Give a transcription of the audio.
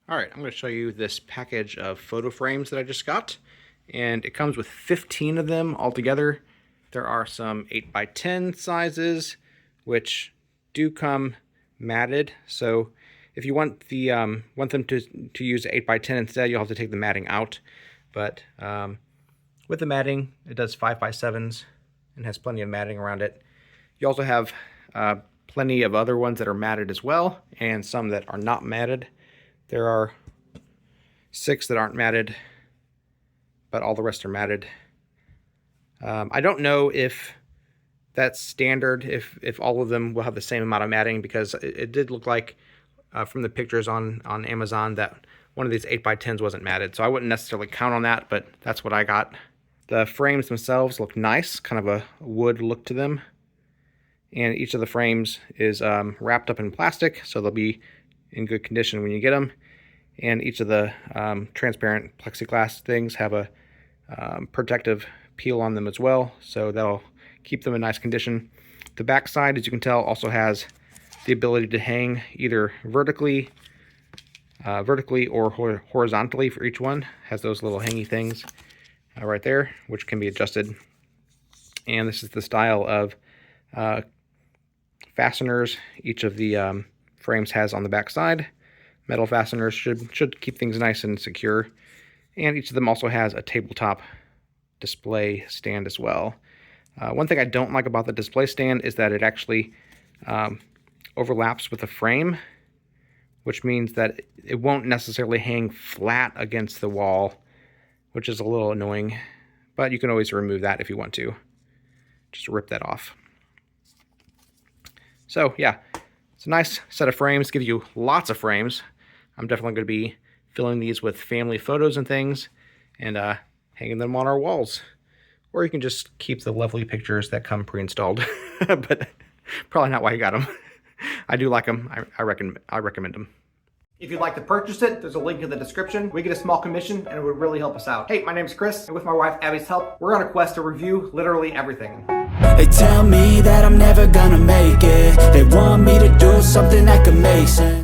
All right, I'm going to show you this package of photo frames that I just got, and it comes with 15 of them altogether. There are some 8x10 sizes, which do come matted. So if you want them to use 8x10 instead, you'll have to take the matting out. But with the matting, it does 5x7s and has plenty of matting around it. You also have plenty of other ones that are matted as well, and some that are not matted. There are 6 that aren't matted, but all the rest are matted. I don't know if that's standard, if all of them will have the same amount of matting, because it did look like from the pictures on Amazon that one of these 8x10s wasn't matted. So I wouldn't necessarily count on that, but that's what I got. The frames themselves look nice, kind of a wood look to them. And each of the frames is wrapped up in plastic, so they'll be in good condition when you get them. And each of the transparent plexiglass things have a protective peel on them as well, so that'll keep them in nice condition. The back side, as you can tell, also has the ability to hang either vertically or horizontally for each one. Has those little hangy things right there, which can be adjusted. And this is the style of fasteners each of the frames has on the back side. Metal fasteners should keep things nice and secure. And each of them also has a tabletop display stand as well. One thing I don't like about the display stand is that it actually overlaps with the frame, which means that it won't necessarily hang flat against the wall, which is a little annoying, but you can always remove that if you want to. Just rip that off. So yeah, it's a nice set of frames, give you lots of frames. I'm definitely going to be filling these with family photos and things, and hanging them on our walls. Or you can just keep the lovely pictures that come pre-installed, but probably not why you got them. I do like them. I recommend them. If you'd like to purchase it, there's a link in the description. We get a small commission, and it would really help us out. Hey, my name's Chris, and with my wife Abby's help, we're on a quest to review literally everything. They tell me that I'm never gonna make it. They want me to do something that could make sense.